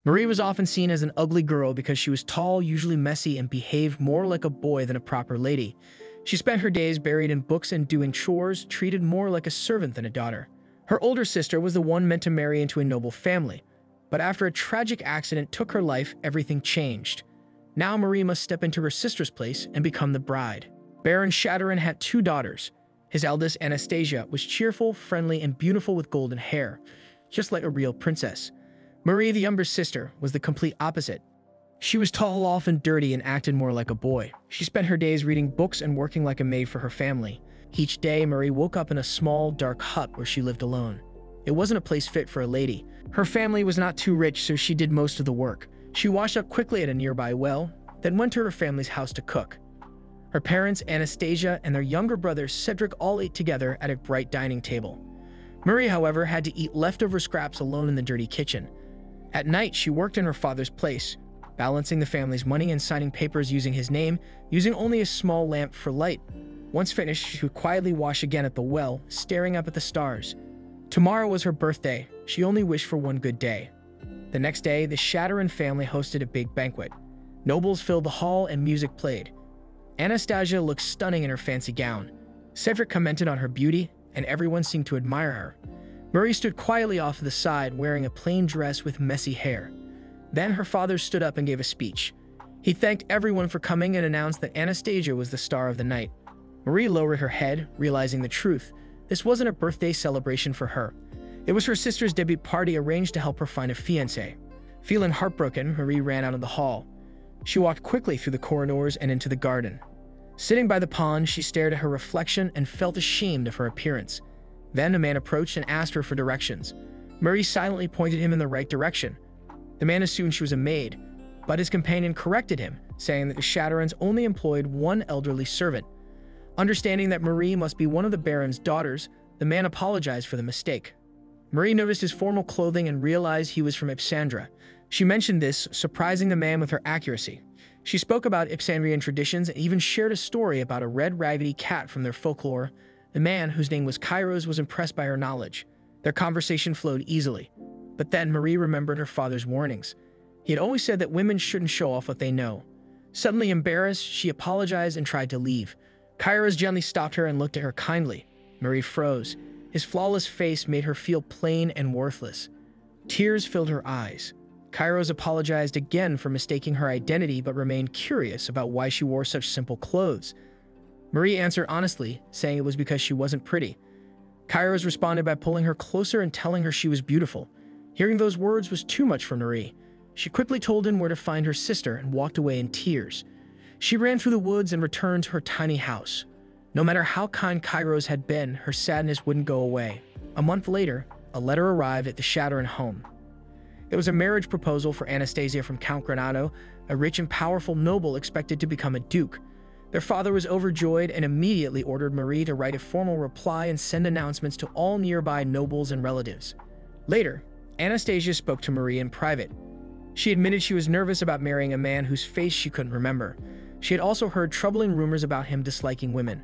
Marie was often seen as an ugly girl because she was tall, usually messy, and behaved more like a boy than a proper lady. She spent her days buried in books and doing chores, treated more like a servant than a daughter. Her older sister was the one meant to marry into a noble family, but after a tragic accident took her life, everything changed. Now Marie must step into her sister's place and become the bride. Baron Shadowrun had two daughters. His eldest, Anastasia, was cheerful, friendly, and beautiful with golden hair, just like a real princess. Marie, the younger sister, was the complete opposite. She was tall, often dirty, and acted more like a boy. She spent her days reading books and working like a maid for her family. Each day, Marie woke up in a small, dark hut where she lived alone. It wasn't a place fit for a lady. Her family was not too rich, so she did most of the work. She washed up quickly at a nearby well, then went to her family's house to cook. Her parents, Anastasia, and their younger brother, Cedric, all ate together at a bright dining table. Marie, however, had to eat leftover scraps alone in the dirty kitchen. At night, she worked in her father's place, balancing the family's money and signing papers using his name, using only a small lamp for light. Once finished, she would quietly wash again at the well, staring up at the stars. Tomorrow was her birthday. She only wished for one good day. The next day, the Shadowrun family hosted a big banquet. Nobles filled the hall and music played. Anastasia looked stunning in her fancy gown. Cedric commented on her beauty, and everyone seemed to admire her. Marie stood quietly off to the side, wearing a plain dress with messy hair. Then her father stood up and gave a speech. He thanked everyone for coming and announced that Anastasia was the star of the night. Marie lowered her head, realizing the truth. This wasn't a birthday celebration for her. It was her sister's debut party arranged to help her find a fiancé. Feeling heartbroken, Marie ran out of the hall. She walked quickly through the corridors and into the garden. Sitting by the pond, she stared at her reflection and felt ashamed of her appearance. Then a man approached and asked her for directions. Marie silently pointed him in the right direction. The man assumed she was a maid, but his companion corrected him, saying that the Shadowruns only employed one elderly servant. Understanding that Marie must be one of the Baron's daughters, the man apologized for the mistake. Marie noticed his formal clothing and realized he was from Ipsandra. She mentioned this, surprising the man with her accuracy. She spoke about Ipsandrian traditions and even shared a story about a red raggedy cat from their folklore. The man, whose name was Kairos, was impressed by her knowledge. Their conversation flowed easily. But then Marie remembered her father's warnings. He had always said that women shouldn't show off what they know. Suddenly embarrassed, she apologized and tried to leave. Kairos gently stopped her and looked at her kindly. Marie froze. His flawless face made her feel plain and worthless. Tears filled her eyes. Kairos apologized again for mistaking her identity but remained curious about why she wore such simple clothes. Marie answered honestly, saying it was because she wasn't pretty. Kairos responded by pulling her closer and telling her she was beautiful. Hearing those words was too much for Marie. She quickly told him where to find her sister and walked away in tears. She ran through the woods and returned to her tiny house. No matter how kind Kairos had been, her sadness wouldn't go away. A month later, a letter arrived at the Shadowrun home. It was a marriage proposal for Anastasia from Count Granado, a rich and powerful noble expected to become a duke. Their father was overjoyed and immediately ordered Marie to write a formal reply and send announcements to all nearby nobles and relatives. Later, Anastasia spoke to Marie in private. She admitted she was nervous about marrying a man whose face she couldn't remember. She had also heard troubling rumors about him disliking women.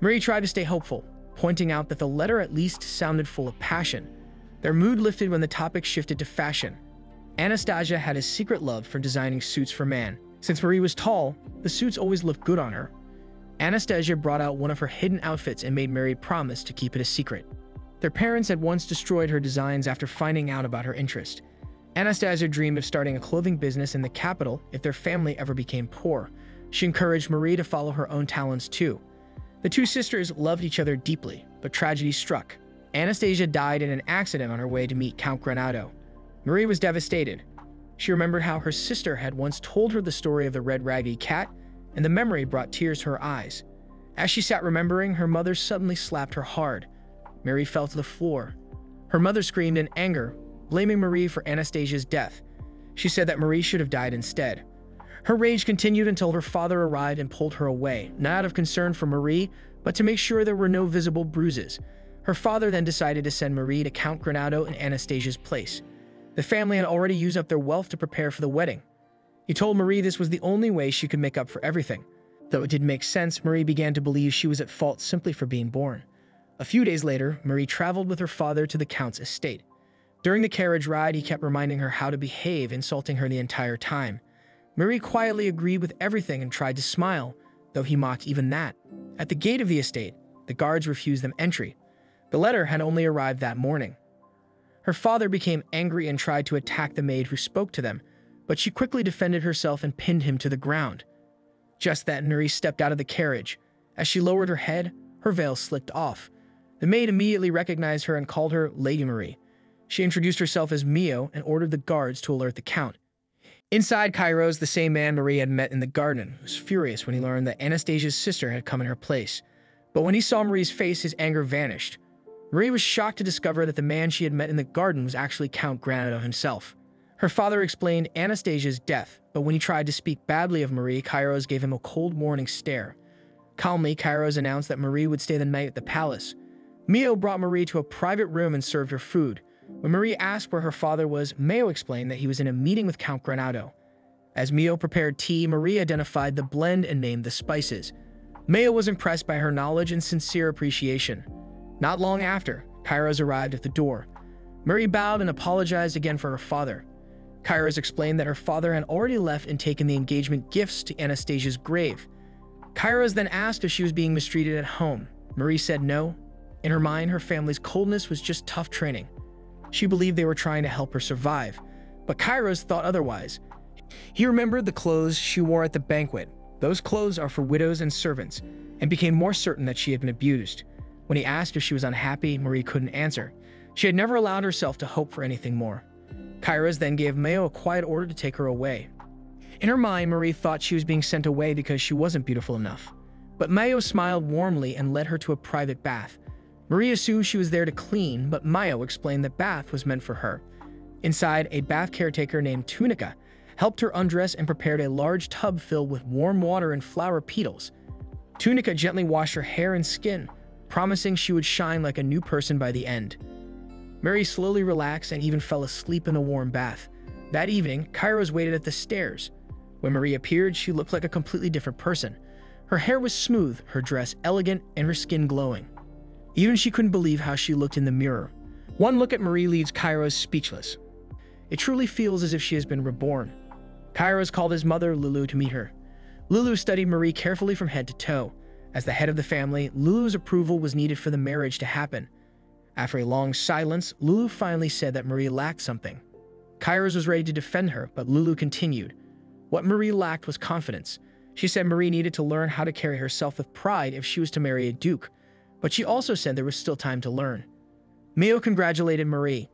Marie tried to stay hopeful, pointing out that the letter at least sounded full of passion. Their mood lifted when the topic shifted to fashion. Anastasia had a secret love for designing suits for man. Since Marie was tall, the suits always looked good on her. Anastasia brought out one of her hidden outfits and made Marie promise to keep it a secret. Their parents had once destroyed her designs after finding out about her interest. Anastasia dreamed of starting a clothing business in the capital if their family ever became poor. She encouraged Marie to follow her own talents too. The two sisters loved each other deeply, but tragedy struck. Anastasia died in an accident on her way to meet Count Granado. Marie was devastated. She remembered how her sister had once told her the story of the red raggedy cat, and the memory brought tears to her eyes. As she sat remembering, her mother suddenly slapped her hard. Marie fell to the floor. Her mother screamed in anger, blaming Marie for Anastasia's death. She said that Marie should have died instead. Her rage continued until her father arrived and pulled her away, not out of concern for Marie, but to make sure there were no visible bruises. Her father then decided to send Marie to Count Granado in Anastasia's place. The family had already used up their wealth to prepare for the wedding. He told Marie this was the only way she could make up for everything. Though it didn't make sense, Marie began to believe she was at fault simply for being born. A few days later, Marie traveled with her father to the Count's estate. During the carriage ride, he kept reminding her how to behave, insulting her the entire time. Marie quietly agreed with everything and tried to smile, though he mocked even that. At the gate of the estate, the guards refused them entry. The letter had only arrived that morning. Her father became angry and tried to attack the maid who spoke to them, but she quickly defended herself and pinned him to the ground. Just then, Marie stepped out of the carriage. As she lowered her head, her veil slipped off. The maid immediately recognized her and called her Lady Marie. She introduced herself as Mio and ordered the guards to alert the Count. Inside Kairos, the same man Marie had met in the garden was furious when he learned that Anastasia's sister had come in her place. But when he saw Marie's face, his anger vanished. Marie was shocked to discover that the man she had met in the garden was actually Count Granado himself. Her father explained Anastasia's death, but when he tried to speak badly of Marie, Kairos gave him a cold warning stare. Calmly, Kairos announced that Marie would stay the night at the palace. Mio brought Marie to a private room and served her food. When Marie asked where her father was, Mio explained that he was in a meeting with Count Granado. As Mio prepared tea, Marie identified the blend and named the spices. Mio was impressed by her knowledge and sincere appreciation. Not long after, Kairos arrived at the door. Marie bowed and apologized again for her father. Kairos explained that her father had already left and taken the engagement gifts to Anastasia's grave. Kairos then asked if she was being mistreated at home. Marie said no. In her mind, her family's coldness was just tough training. She believed they were trying to help her survive, but Kairos thought otherwise. He remembered the clothes she wore at the banquet. Those clothes are for widows and servants, and became more certain that she had been abused. When he asked if she was unhappy, Marie couldn't answer. She had never allowed herself to hope for anything more. Kairos then gave Mio a quiet order to take her away. In her mind, Marie thought she was being sent away because she wasn't beautiful enough. But Mio smiled warmly and led her to a private bath. Marie assumed she was there to clean, but Mio explained the bath was meant for her. Inside, a bath caretaker named Tunica helped her undress and prepared a large tub filled with warm water and flower petals. Tunica gently washed her hair and skin, promising she would shine like a new person by the end. Marie slowly relaxed and even fell asleep in the warm bath. That evening, Kairos waited at the stairs. When Marie appeared, she looked like a completely different person. Her hair was smooth, her dress elegant, and her skin glowing. Even she couldn't believe how she looked in the mirror. One look at Marie leaves Kairos speechless. It truly feels as if she has been reborn. Kairos called his mother, Lulu, to meet her. Lulu studied Marie carefully from head to toe. As the head of the family, Lulu's approval was needed for the marriage to happen. After a long silence, Lulu finally said that Marie lacked something. Kairos was ready to defend her, but Lulu continued. What Marie lacked was confidence. She said Marie needed to learn how to carry herself with pride if she was to marry a duke, but she also said there was still time to learn. Mio congratulated Marie.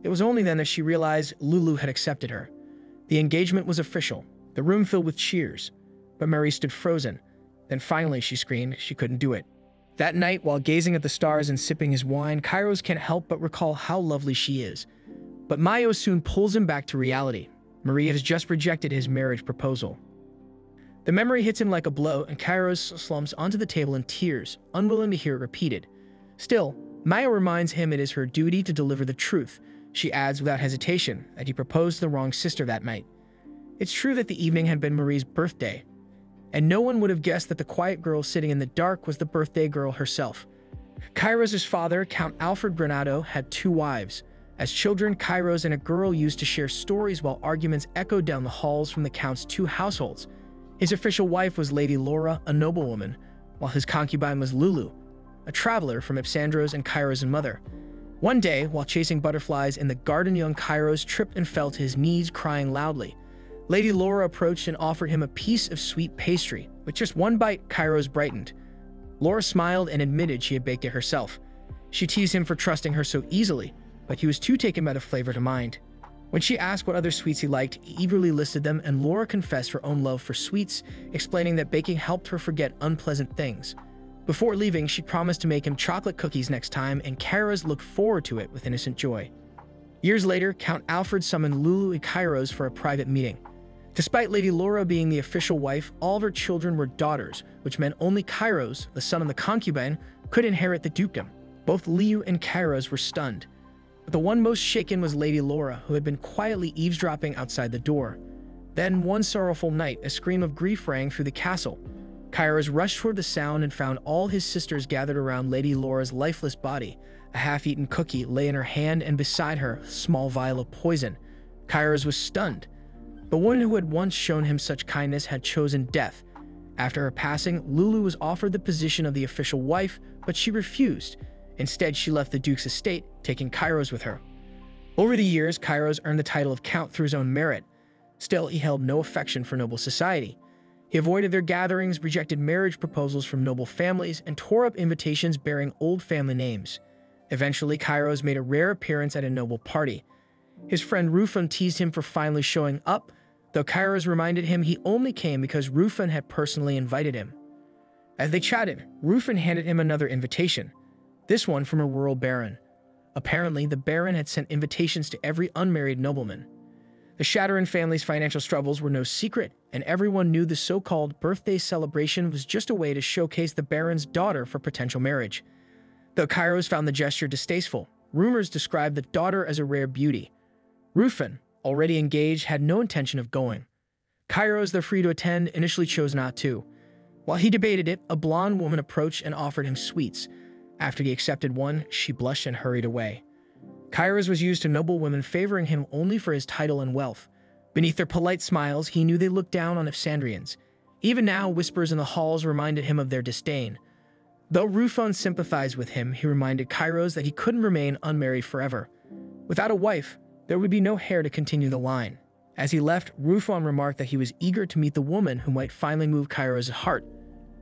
It was only then that she realized Lulu had accepted her. The engagement was official, the room filled with cheers, but Marie stood frozen. Then finally she screamed she couldn't do it. That night, while gazing at the stars and sipping his wine, Kairos can't help but recall how lovely she is. But Mio soon pulls him back to reality. Marie has just rejected his marriage proposal. The memory hits him like a blow, and Kairos slumps onto the table in tears, unwilling to hear it repeated. Still, Mio reminds him it is her duty to deliver the truth. She adds without hesitation that he proposed to the wrong sister that night. It's true that the evening had been Marie's birthday, and no one would have guessed that the quiet girl sitting in the dark was the birthday girl herself. Kairos' father, Count Alfred Granado, had 2 wives. As children, Kairos and a girl used to share stories while arguments echoed down the halls from the Count's 2 households. His official wife was Lady Laura, a noblewoman, while his concubine was Lulu, a traveler from Ipsandros and Kairos' mother. One day, while chasing butterflies in the garden, young Kairos tripped and fell to his knees, crying loudly. Lady Laura approached and offered him a piece of sweet pastry. With just one bite, Kairos brightened. Laura smiled and admitted she had baked it herself. She teased him for trusting her so easily, but he was too taken by the flavor to mind. When she asked what other sweets he liked, he eagerly listed them, and Laura confessed her own love for sweets, explaining that baking helped her forget unpleasant things. Before leaving, she promised to make him chocolate cookies next time, and Kairos looked forward to it with innocent joy. Years later, Count Alfred summoned Lulu and Kairos for a private meeting. Despite Lady Laura being the official wife, all of her children were daughters, which meant only Kairos, the son of the concubine, could inherit the dukedom. Both Liu and Kairos were stunned. But the one most shaken was Lady Laura, who had been quietly eavesdropping outside the door. Then, one sorrowful night, a scream of grief rang through the castle. Kairos rushed toward the sound and found all his sisters gathered around Lady Laura's lifeless body. A half-eaten cookie lay in her hand, and beside her, a small vial of poison. Kairos was stunned. The woman who had once shown him such kindness had chosen death. After her passing, Lulu was offered the position of the official wife, but she refused. Instead, she left the Duke's estate, taking Kairos with her. Over the years, Kairos earned the title of Count through his own merit. Still, he held no affection for noble society. He avoided their gatherings, rejected marriage proposals from noble families, and tore up invitations bearing old family names. Eventually, Kairos made a rare appearance at a noble party. His friend Rufun teased him for finally showing up, though Kairos reminded him he only came because Rufun had personally invited him. As they chatted, Rufun handed him another invitation, this one from a rural baron. Apparently, the baron had sent invitations to every unmarried nobleman. The Shatteran family's financial struggles were no secret, and everyone knew the so-called birthday celebration was just a way to showcase the baron's daughter for potential marriage. Though Kairos found the gesture distasteful, rumors described the daughter as a rare beauty. Rufun, already engaged, had no intention of going. Kairos, though free to attend, initially chose not to. While he debated it, a blonde woman approached and offered him sweets. After he accepted one, she blushed and hurried away. Kairos was used to noble women favoring him only for his title and wealth. Beneath their polite smiles, he knew they looked down on Ipsandrians. Even now, whispers in the halls reminded him of their disdain. Though Rufun sympathized with him, he reminded Kairos that he couldn't remain unmarried forever. Without a wife, there would be no heir to continue the line. As he left, Rufun remarked that he was eager to meet the woman who might finally move Kairos' heart.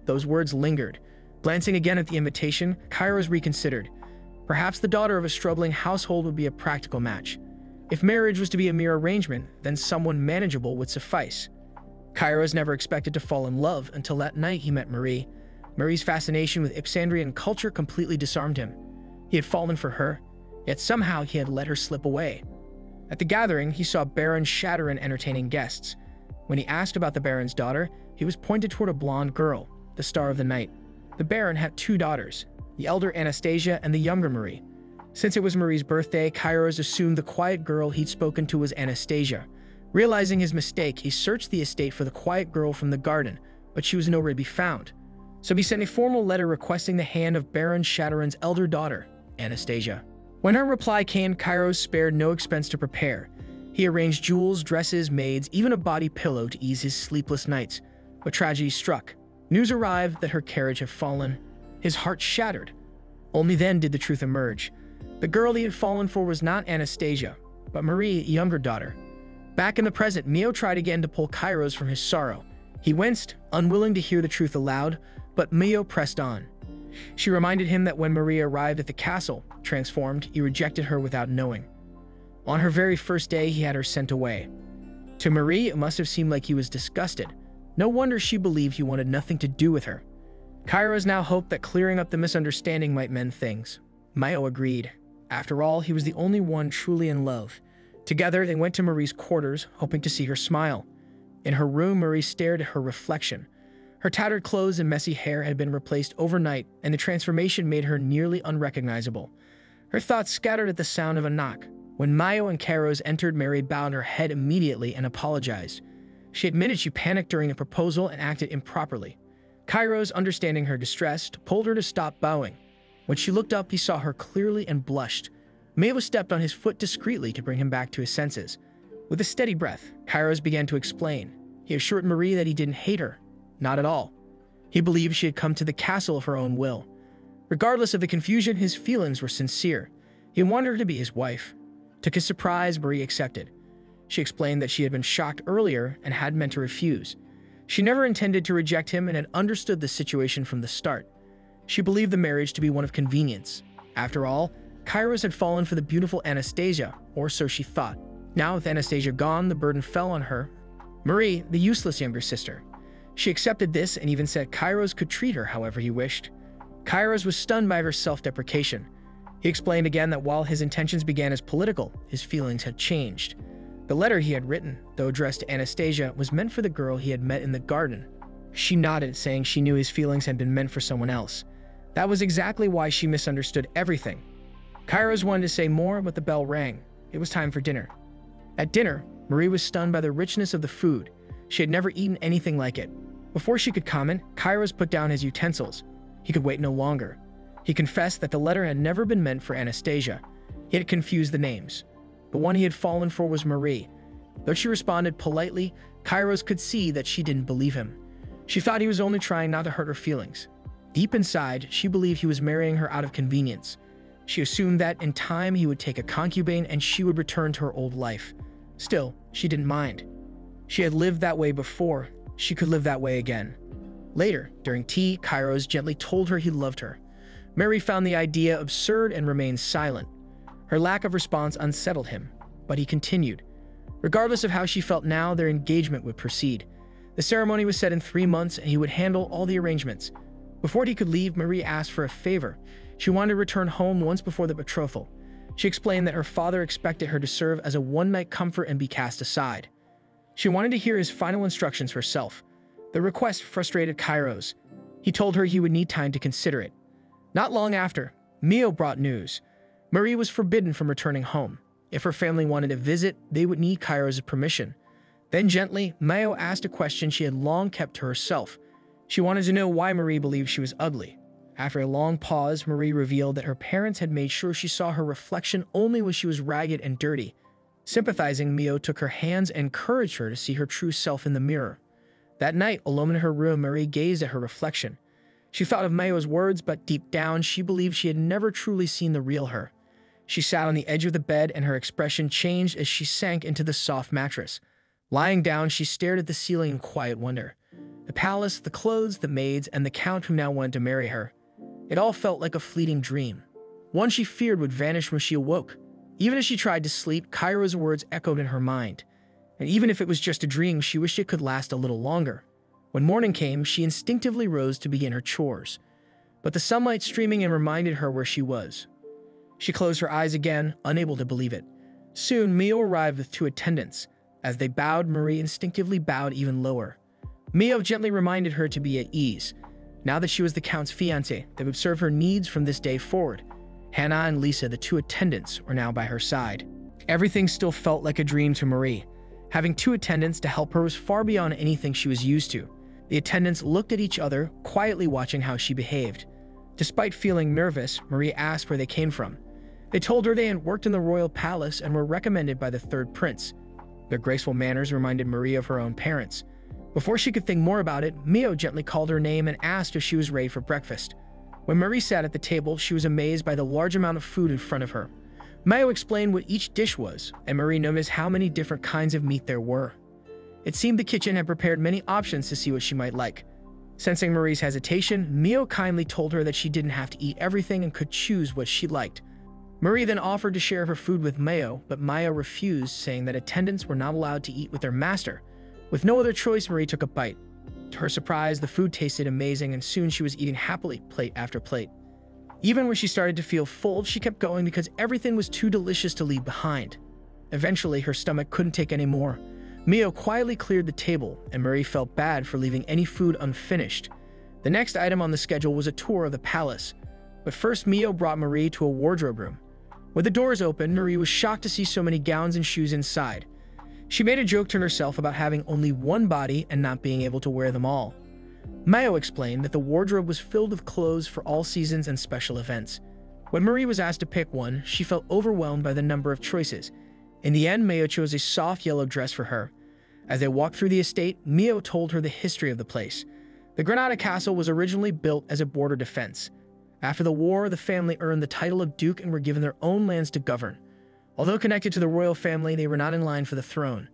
Those words lingered. Glancing again at the invitation, Kairos reconsidered. Perhaps the daughter of a struggling household would be a practical match. If marriage was to be a mere arrangement, then someone manageable would suffice. Kairos never expected to fall in love until that night he met Marie. Marie's fascination with Ipsandrian culture completely disarmed him. He had fallen for her, yet somehow he had let her slip away. At the gathering, he saw Baron Shatteran entertaining guests. When he asked about the Baron's daughter, he was pointed toward a blonde girl, the star of the night. The Baron had two daughters, the elder Anastasia and the younger Marie. Since it was Marie's birthday, Kairos assumed the quiet girl he'd spoken to was Anastasia. Realizing his mistake, he searched the estate for the quiet girl from the garden, but she was nowhere to be found. So he sent a formal letter requesting the hand of Baron Shatteran's elder daughter, Anastasia. When her reply came, Kairos spared no expense to prepare. He arranged jewels, dresses, maids, even a body pillow to ease his sleepless nights. But tragedy struck. News arrived that her carriage had fallen. His heart shattered. Only then did the truth emerge. The girl he had fallen for was not Anastasia, but Marie, younger daughter. Back in the present, Mio tried again to pull Kairos from his sorrow. He winced, unwilling to hear the truth aloud, but Mio pressed on. She reminded him that when Marie arrived at the castle, transformed, he rejected her without knowing. On her very first day, he had her sent away. To Marie, it must have seemed like he was disgusted. No wonder she believed he wanted nothing to do with her. Kairos now hoped that clearing up the misunderstanding might mend things. Mio agreed. After all, he was the only one truly in love. Together, they went to Marie's quarters, hoping to see her smile. In her room, Marie stared at her reflection. Her tattered clothes and messy hair had been replaced overnight, and the transformation made her nearly unrecognizable. Her thoughts scattered at the sound of a knock. When Mio and Kairos entered, Marie bowed her head immediately and apologized. She admitted she panicked during the proposal and acted improperly. Kairos, understanding her distress, pulled her to stop bowing. When she looked up, he saw her clearly and blushed. Mio stepped on his foot discreetly to bring him back to his senses. With a steady breath, Kairos began to explain. He assured Marie that he didn't hate her. Not at all. He believed she had come to the castle of her own will. Regardless of the confusion, his feelings were sincere. He wanted her to be his wife. To his surprise, Marie accepted. She explained that she had been shocked earlier and had meant to refuse. She never intended to reject him and had understood the situation from the start. She believed the marriage to be one of convenience. After all, Kairos had fallen for the beautiful Anastasia, or so she thought. Now, with Anastasia gone, the burden fell on her. Marie, the useless younger sister. She accepted this and even said Kairos could treat her however he wished. Kairos was stunned by her self-deprecation. He explained again that while his intentions began as political, his feelings had changed. The letter he had written, though addressed to Anastasia, was meant for the girl he had met in the garden. She nodded, saying she knew his feelings had been meant for someone else. That was exactly why she misunderstood everything. Kairos wanted to say more, but the bell rang. It was time for dinner. At dinner, Marie was stunned by the richness of the food. She had never eaten anything like it. Before she could comment, Kairos put down his utensils. He could wait no longer. He confessed that the letter had never been meant for Anastasia. He had confused the names. The one he had fallen for was Marie. Though she responded politely, Kairos could see that she didn't believe him. She thought he was only trying not to hurt her feelings. Deep inside, she believed he was marrying her out of convenience. She assumed that in time he would take a concubine and she would return to her old life. Still, she didn't mind. She had lived that way before. She could live that way again. Later, during tea, Kairos gently told her he loved her. Mary found the idea absurd and remained silent. Her lack of response unsettled him, but he continued. Regardless of how she felt now, their engagement would proceed. The ceremony was set in 3 months and he would handle all the arrangements. Before he could leave, Marie asked for a favor. She wanted to return home once before the betrothal. She explained that her father expected her to serve as a one-night comfort and be cast aside. She wanted to hear his final instructions herself. The request frustrated Kairos. He told her he would need time to consider it. Not long after, Mio brought news. Marie was forbidden from returning home. If her family wanted to visit, they would need Kairos' permission. Then gently, Mio asked a question she had long kept to herself. She wanted to know why Marie believed she was ugly. After a long pause, Marie revealed that her parents had made sure she saw her reflection only when she was ragged and dirty. Sympathizing, Mio took her hands and encouraged her to see her true self in the mirror. That night, alone in her room, Marie gazed at her reflection. She thought of Mio's words, but deep down, she believed she had never truly seen the real her. She sat on the edge of the bed and her expression changed as she sank into the soft mattress. Lying down, she stared at the ceiling in quiet wonder. The palace, the clothes, the maids, and the count who now wanted to marry her. It all felt like a fleeting dream. One she feared would vanish when she awoke. Even as she tried to sleep, Kairos' words echoed in her mind. And even if it was just a dream, she wished it could last a little longer. When morning came, she instinctively rose to begin her chores. But the sunlight streaming in reminded her where she was. She closed her eyes again, unable to believe it. Soon, Mio arrived with 2 attendants. As they bowed, Marie instinctively bowed even lower. Mio gently reminded her to be at ease. Now that she was the Count's fiancé, they would serve her needs from this day forward. Hannah and Lisa, the 2 attendants, were now by her side. Everything still felt like a dream to Marie. Having 2 attendants to help her was far beyond anything she was used to. The attendants looked at each other, quietly watching how she behaved. Despite feeling nervous, Marie asked where they came from. They told her they had worked in the royal palace and were recommended by the 3rd prince. Their graceful manners reminded Marie of her own parents. Before she could think more about it, Mio gently called her name and asked if she was ready for breakfast. When Marie sat at the table, she was amazed by the large amount of food in front of her. Mio explained what each dish was, and Marie noticed how many different kinds of meat there were. It seemed the kitchen had prepared many options to see what she might like. Sensing Marie's hesitation, Mio kindly told her that she didn't have to eat everything and could choose what she liked. Marie then offered to share her food with Mio, but Mio refused, saying that attendants were not allowed to eat with their master. With no other choice, Marie took a bite. To her surprise, the food tasted amazing, and soon she was eating happily, plate after plate. Even when she started to feel full, she kept going because everything was too delicious to leave behind. Eventually, her stomach couldn't take any more. Mio quietly cleared the table, and Marie felt bad for leaving any food unfinished. The next item on the schedule was a tour of the palace. But first, Mio brought Marie to a wardrobe room. With the doors open, Marie was shocked to see so many gowns and shoes inside. She made a joke to herself about having only one body and not being able to wear them all. Mio explained that the wardrobe was filled with clothes for all seasons and special events. When Marie was asked to pick one, she felt overwhelmed by the number of choices. In the end, Mio chose a soft yellow dress for her. As they walked through the estate, Mio told her the history of the place. The Granada Castle was originally built as a border defense. After the war, the family earned the title of Duke and were given their own lands to govern. Although connected to the royal family, they were not in line for the throne.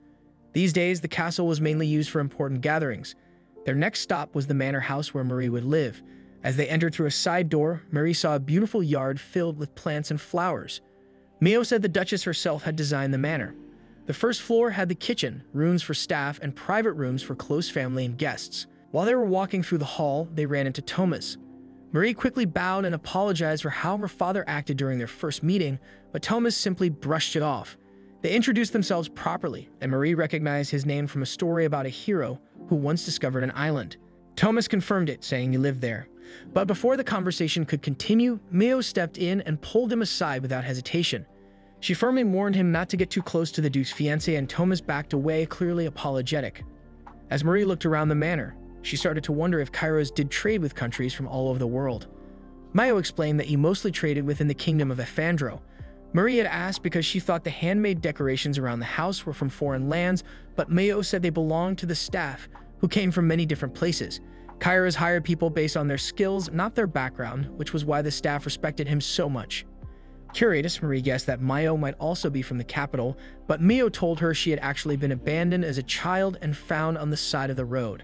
These days, the castle was mainly used for important gatherings. Their next stop was the manor house where Marie would live. As they entered through a side door, Marie saw a beautiful yard filled with plants and flowers. Mio said the Duchess herself had designed the manor. The first floor had the kitchen, rooms for staff, and private rooms for close family and guests. While they were walking through the hall, they ran into Thomas. Marie quickly bowed and apologized for how her father acted during their first meeting, but Thomas simply brushed it off. They introduced themselves properly, and Marie recognized his name from a story about a hero who once discovered an island. Thomas confirmed it, saying he lived there. But before the conversation could continue, Mio stepped in and pulled him aside without hesitation. She firmly warned him not to get too close to the Duke's fiancé, and Thomas backed away, clearly apologetic. As Marie looked around the manor, she started to wonder if Kairos did trade with countries from all over the world. Mayo explained that he mostly traded within the kingdom of Efandro. Marie had asked because she thought the handmade decorations around the house were from foreign lands, but Mayo said they belonged to the staff, who came from many different places. Kairos hired people based on their skills, not their background, which was why the staff respected him so much. Curious, Marie guessed that Mayo might also be from the capital, but Mio told her she had actually been abandoned as a child and found on the side of the road.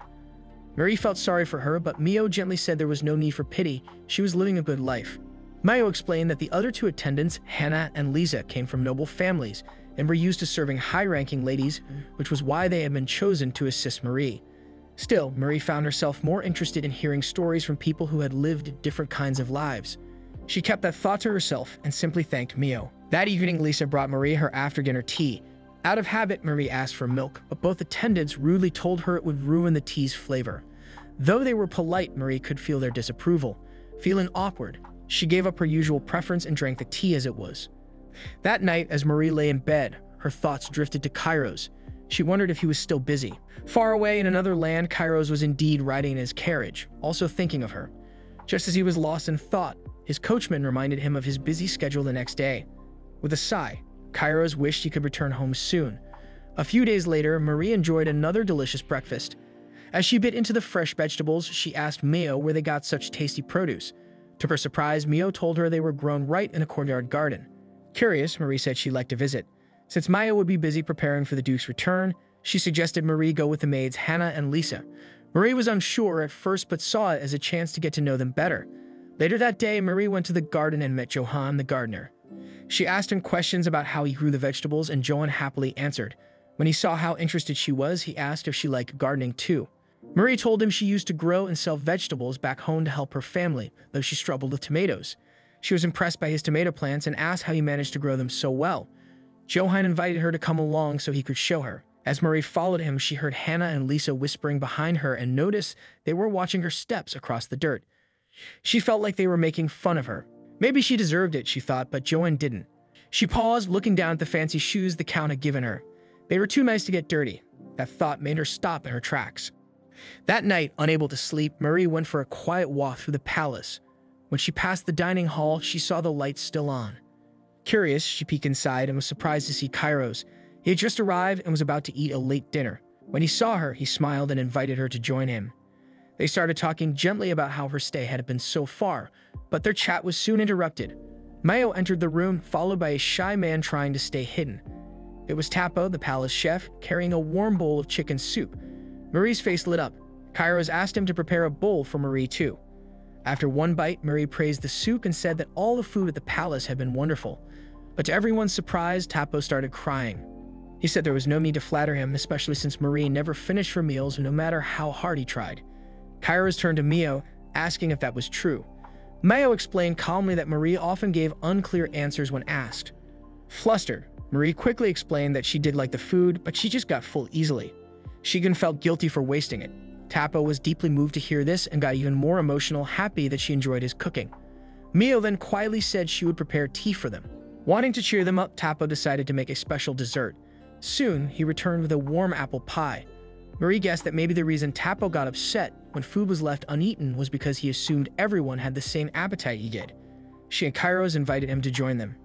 Marie felt sorry for her, but Mio gently said there was no need for pity. She was living a good life. Mayo explained that the other two attendants, Hannah and Lisa, came from noble families and were used to serving high-ranking ladies, which was why they had been chosen to assist Marie. Still, Marie found herself more interested in hearing stories from people who had lived different kinds of lives. She kept that thought to herself and simply thanked Mio. That evening, Lisa brought Marie her after-dinner tea. Out of habit, Marie asked for milk, but both attendants rudely told her it would ruin the tea's flavor. Though they were polite, Marie could feel their disapproval. Feeling awkward, she gave up her usual preference and drank the tea as it was. That night, as Marie lay in bed, her thoughts drifted to Kairos. She wondered if he was still busy. Far away in another land, Kairos was indeed riding in his carriage, also thinking of her. Just as he was lost in thought, his coachman reminded him of his busy schedule the next day. With a sigh, Kairos wished he could return home soon. A few days later, Marie enjoyed another delicious breakfast. As she bit into the fresh vegetables, she asked Mio where they got such tasty produce. To her surprise, Mio told her they were grown right in a courtyard garden. Curious, Marie said she'd like to visit. Since Maya would be busy preparing for the Duke's return, she suggested Marie go with the maids Hannah and Lisa. Marie was unsure at first but saw it as a chance to get to know them better. Later that day, Marie went to the garden and met Johan, the gardener. She asked him questions about how he grew the vegetables, and Johan happily answered. When he saw how interested she was, he asked if she liked gardening too. Marie told him she used to grow and sell vegetables back home to help her family, though she struggled with tomatoes. She was impressed by his tomato plants and asked how he managed to grow them so well. Johan invited her to come along so he could show her. As Marie followed him, she heard Hannah and Lisa whispering behind her and noticed they were watching her steps across the dirt. She felt like they were making fun of her. Maybe she deserved it, she thought, but Johan didn't. She paused, looking down at the fancy shoes the Count had given her. They were too nice to get dirty. That thought made her stop in her tracks. That night, unable to sleep, Marie went for a quiet walk through the palace. When she passed the dining hall, she saw the lights still on. Curious, she peeked inside and was surprised to see Kairos. He had just arrived and was about to eat a late dinner. When he saw her, he smiled and invited her to join him. They started talking gently about how her stay had been so far, but their chat was soon interrupted. Mayo entered the room, followed by a shy man trying to stay hidden. It was Tapo, the palace chef, carrying a warm bowl of chicken soup. Marie's face lit up. Kairos asked him to prepare a bowl for Marie too. After one bite, Marie praised the soup and said that all the food at the palace had been wonderful. But to everyone's surprise, Tapo started crying. He said there was no need to flatter him, especially since Marie never finished her meals no matter how hard he tried. Kairos turned to Mio, asking if that was true. Mayo explained calmly that Marie often gave unclear answers when asked. Flustered, Marie quickly explained that she did like the food, but she just got full easily. She even felt guilty for wasting it. Tapo was deeply moved to hear this and got even more emotional, happy that she enjoyed his cooking. Mio then quietly said she would prepare tea for them. Wanting to cheer them up, Tapo decided to make a special dessert. Soon, he returned with a warm apple pie. Marie guessed that maybe the reason Tapo got upset when food was left uneaten was because he assumed everyone had the same appetite he did. She and Kairos invited him to join them.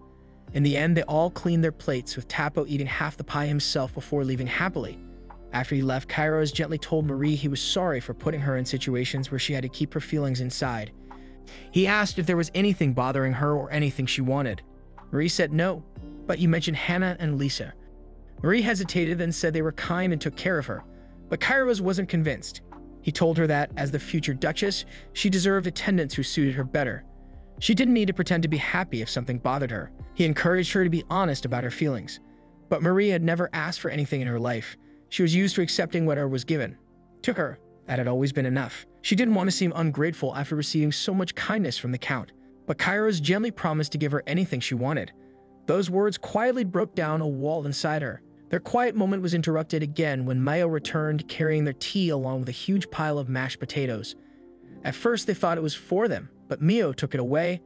In the end, they all cleaned their plates, with Tapo eating half the pie himself before leaving happily. After he left, Kairos gently told Marie he was sorry for putting her in situations where she had to keep her feelings inside. He asked if there was anything bothering her or anything she wanted. Marie said no, but you mentioned Hannah and Lisa. Marie hesitated and said they were kind and took care of her, but Kairos wasn't convinced. He told her that, as the future duchess, she deserved attendants who suited her better. She didn't need to pretend to be happy if something bothered her. He encouraged her to be honest about her feelings. But Marie had never asked for anything in her life. She was used to accepting whatever was given. To her, that had always been enough. She didn't want to seem ungrateful after receiving so much kindness from the Count. But Kairos gently promised to give her anything she wanted. Those words quietly broke down a wall inside her. Their quiet moment was interrupted again when Mayo returned, carrying their tea along with a huge pile of mashed potatoes. At first, they thought it was for them, but Mio took it away.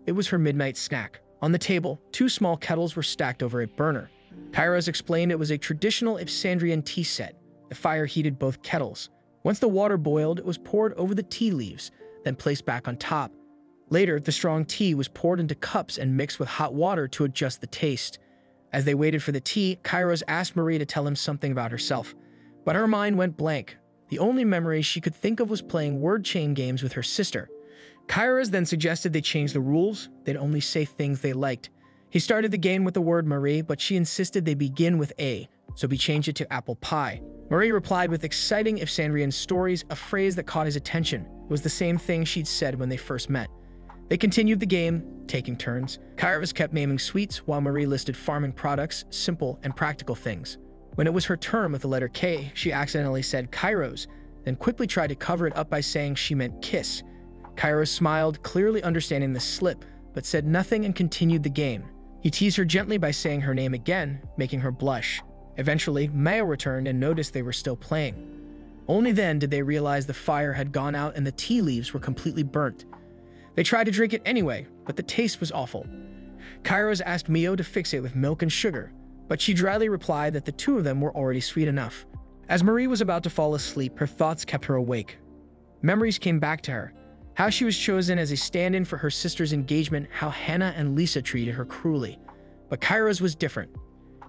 It was her midnight snack. On the table, 2 small kettles were stacked over a burner. Kairos explained it was a traditional Ipsandrian tea set. The fire heated both kettles. Once the water boiled, it was poured over the tea leaves, then placed back on top. Later, the strong tea was poured into cups and mixed with hot water to adjust the taste. As they waited for the tea, Kairos asked Marie to tell him something about herself, but her mind went blank. The only memory she could think of was playing word chain games with her sister. Kairos then suggested they change the rules. They'd only say things they liked. He started the game with the word Marie, but she insisted they begin with A, so he changed it to apple pie. Marie replied with exciting if Sandrian stories, a phrase that caught his attention. It was the same thing she'd said when they first met. They continued the game, taking turns. Kairos kept naming sweets, while Marie listed farming products, simple and practical things. When it was her turn with the letter K, she accidentally said Kairos, then quickly tried to cover it up by saying she meant kiss. Kairos smiled, clearly understanding the slip, but said nothing and continued the game. He teased her gently by saying her name again, making her blush. Eventually, Mayo returned and noticed they were still playing. Only then did they realize the fire had gone out and the tea leaves were completely burnt. They tried to drink it anyway, but the taste was awful. Kairos asked Mio to fix it with milk and sugar, but she dryly replied that the two of them were already sweet enough. As Marie was about to fall asleep, her thoughts kept her awake. Memories came back to her. How she was chosen as a stand-in for her sister's engagement, how Hannah and Lisa treated her cruelly. But Kairos was different.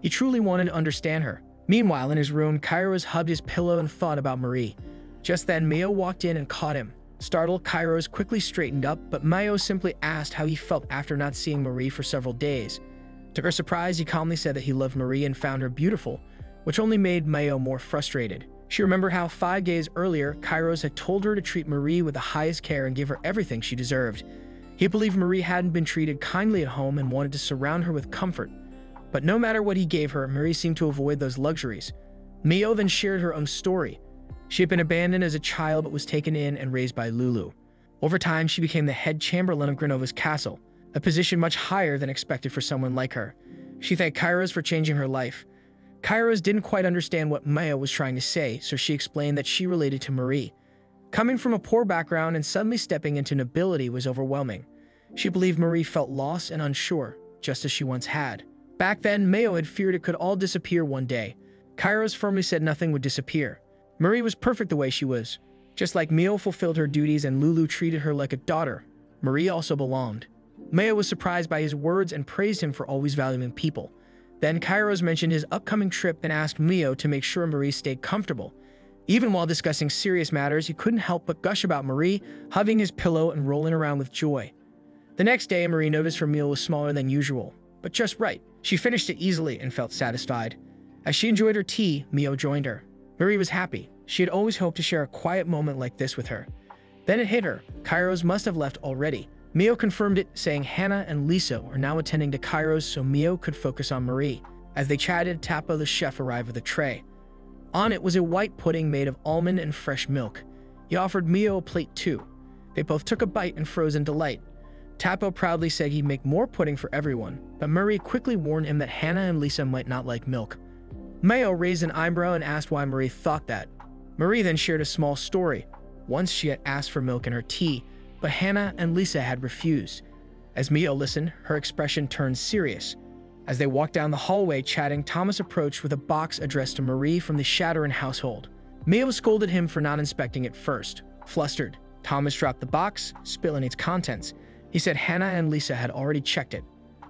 He truly wanted to understand her. Meanwhile, in his room, Kairos hugged his pillow and thought about Marie. Just then, Mio walked in and caught him. Startled, Kairos quickly straightened up, but Mio simply asked how he felt after not seeing Marie for several days. To her surprise, he calmly said that he loved Marie and found her beautiful, which only made Mio more frustrated. She remembered how 5 days earlier, Kairos had told her to treat Marie with the highest care and give her everything she deserved. He believed Marie hadn't been treated kindly at home and wanted to surround her with comfort. But no matter what he gave her, Marie seemed to avoid those luxuries. Mio then shared her own story. She had been abandoned as a child but was taken in and raised by Lulu. Over time, she became the head chamberlain of Grenova's castle, a position much higher than expected for someone like her. She thanked Kairos for changing her life. Kairos didn't quite understand what Maya was trying to say, so she explained that she related to Marie. Coming from a poor background and suddenly stepping into nobility was overwhelming. She believed Marie felt lost and unsure, just as she once had. Back then, Mayo had feared it could all disappear one day. Kairos firmly said nothing would disappear. Marie was perfect the way she was. Just like Mio fulfilled her duties and Lulu treated her like a daughter, Marie also belonged. Mayo was surprised by his words and praised him for always valuing people. Then Kairos mentioned his upcoming trip and asked Mio to make sure Marie stayed comfortable. Even while discussing serious matters, he couldn't help but gush about Marie, hugging his pillow and rolling around with joy. The next day, Marie noticed her meal was smaller than usual, but just right. She finished it easily and felt satisfied. As she enjoyed her tea, Mio joined her. Marie was happy. She had always hoped to share a quiet moment like this with her. Then it hit her. Kairos must have left already. Mio confirmed it, saying Hannah and Lisa were now attending to Kairos so Mio could focus on Marie. As they chatted, Tapo the chef arrived with a tray. On it was a white pudding made of almond and fresh milk. He offered Mio a plate too. They both took a bite and froze in delight. Tapo proudly said he'd make more pudding for everyone, but Marie quickly warned him that Hannah and Lisa might not like milk. Mayo raised an eyebrow and asked why Marie thought that. Marie then shared a small story. Once she had asked for milk in her tea, but Hannah and Lisa had refused. As Mio listened, her expression turned serious. As they walked down the hallway chatting, Thomas approached with a box addressed to Marie from the Shatterin household. Mio scolded him for not inspecting it first. Flustered, Thomas dropped the box, spilling its contents. He said Hannah and Lisa had already checked it.